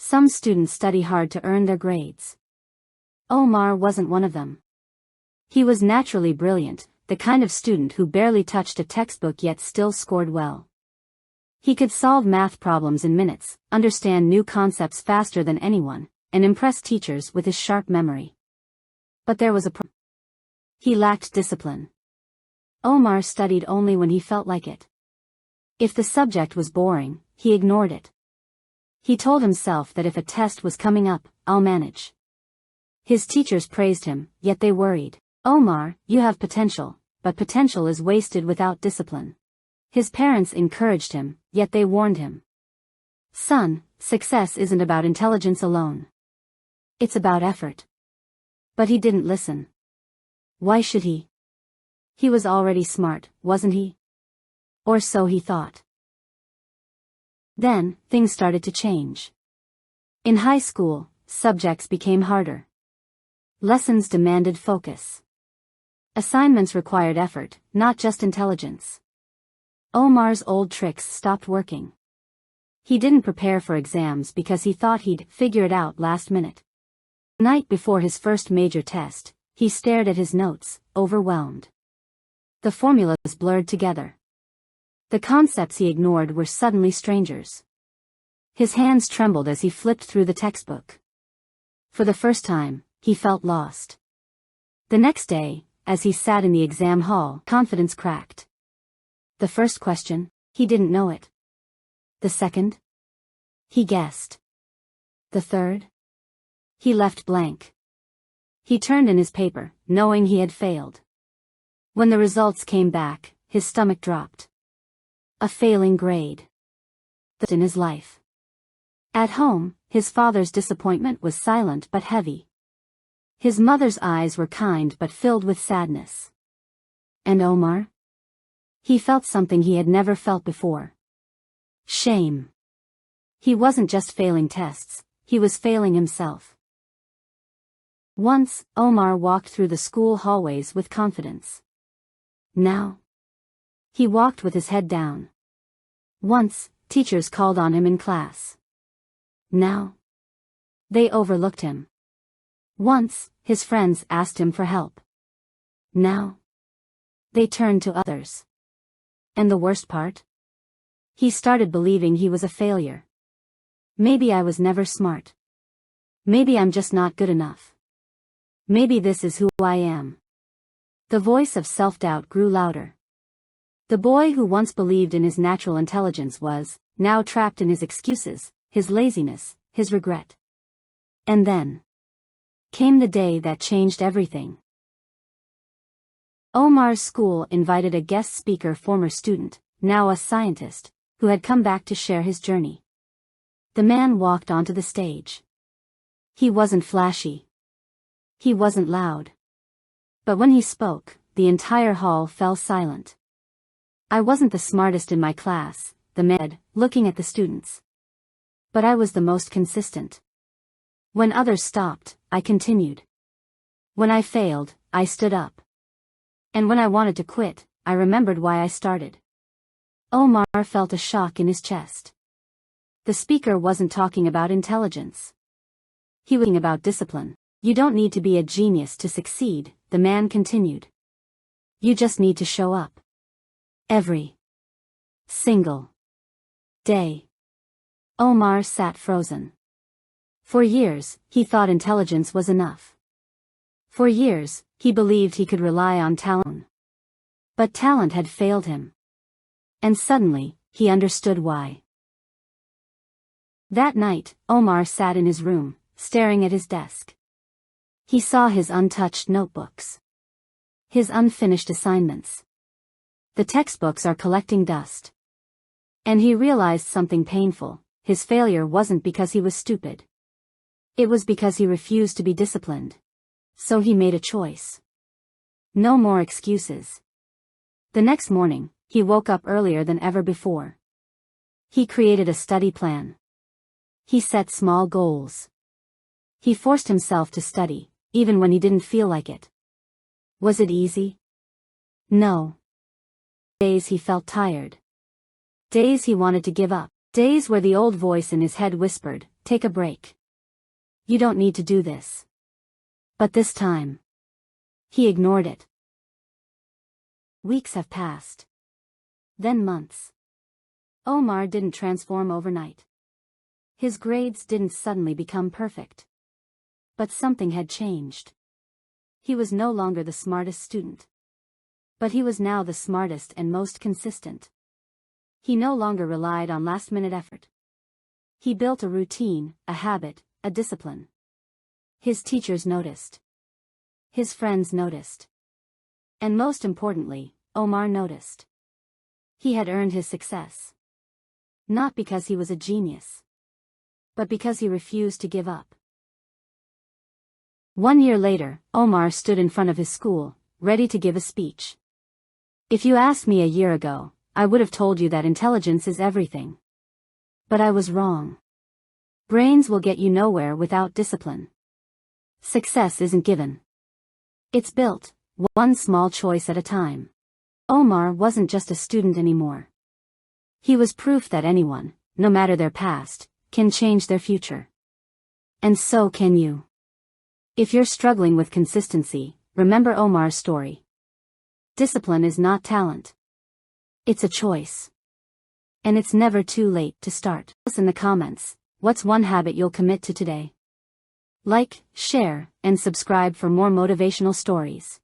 Some students study hard to earn their grades. Omar wasn't one of them. He was naturally brilliant, the kind of student who barely touched a textbook yet still scored well. He could solve math problems in minutes, understand new concepts faster than anyone, and impress teachers with his sharp memory. But there was a problem. He lacked discipline. Omar studied only when he felt like it. If the subject was boring, he ignored it. He told himself that if a test was coming up, I'll manage. His teachers praised him, yet they worried. Omar, you have potential, but potential is wasted without discipline. His parents encouraged him, yet they warned him. Son, success isn't about intelligence alone. It's about effort. But he didn't listen. Why should he? He was already smart, wasn't he? Or so he thought. Then, things started to change. In high school, subjects became harder. Lessons demanded focus. Assignments required effort, not just intelligence. Omar's old tricks stopped working. He didn't prepare for exams because he thought he'd figure it out last minute. The night before his first major test, he stared at his notes, overwhelmed. The formulas blurred together. The concepts he ignored were suddenly strangers. His hands trembled as he flipped through the textbook. For the first time, he felt lost. The next day, as he sat in the exam hall, confidence cracked. The first question, he didn't know it. The second? He guessed. The third? He left blank. He turned in his paper, knowing he had failed. When the results came back, his stomach dropped. A failing grade. That's in his life. At home, his father's disappointment was silent but heavy. His mother's eyes were kind but filled with sadness. And Omar? He felt something he had never felt before. Shame. He wasn't just failing tests, he was failing himself. Once, Omar walked through the school hallways with confidence. Now, he walked with his head down. Once, teachers called on him in class. Now, they overlooked him. Once, his friends asked him for help. Now, they turned to others. And the worst part? He started believing he was a failure. Maybe I was never smart. Maybe I'm just not good enough. Maybe this is who I am. The voice of self-doubt grew louder. The boy who once believed in his natural intelligence was, now trapped in his excuses, his laziness, his regret. And then came the day that changed everything. Omar's school invited a guest speaker, former student, now a scientist, who had come back to share his journey. The man walked onto the stage. He wasn't flashy. He wasn't loud. But when he spoke, the entire hall fell silent. I wasn't the smartest in my class, the man said, looking at the students. But I was the most consistent. When others stopped, I continued. When I failed, I stood up. And when I wanted to quit, I remembered why I started. Omar felt a shock in his chest. The speaker wasn't talking about intelligence. He was talking about discipline. You don't need to be a genius to succeed, the man continued. You just need to show up. Every single day. Omar sat frozen. For years, he thought intelligence was enough. For years, he believed he could rely on talent. But talent had failed him. And suddenly, he understood why. That night, Omar sat in his room, staring at his desk. He saw his untouched notebooks. His unfinished assignments. The textbooks are collecting dust. And he realized something painful. His failure wasn't because he was stupid. It was because he refused to be disciplined. So he made a choice. No more excuses. The next morning, he woke up earlier than ever before. He created a study plan. He set small goals. He forced himself to study, even when he didn't feel like it. Was it easy? No. Days he felt tired. Days he wanted to give up. Days where the old voice in his head whispered, take a break. You don't need to do this. But this time, he ignored it. Weeks have passed. Then months. Omar didn't transform overnight. His grades didn't suddenly become perfect. But something had changed. He was no longer the smartest student. But he was now the smartest and most consistent. He no longer relied on last-minute effort. He built a routine, a habit, a discipline. His teachers noticed. His friends noticed. And most importantly, Omar noticed. He had earned his success. Not because he was a genius, but because he refused to give up. 1 year later, Omar stood in front of his school, ready to give a speech. If you asked me a year ago, I would have told you that intelligence is everything. But I was wrong. Brains will get you nowhere without discipline. Success isn't given. It's built, one small choice at a time. Omar wasn't just a student anymore. He was proof that anyone, no matter their past, can change their future. And so can you. If you're struggling with consistency, remember Omar's story. Discipline is not talent. It's a choice. And it's never too late to start. Tell us in the comments, what's one habit you'll commit to today? Like, share, and subscribe for more motivational stories.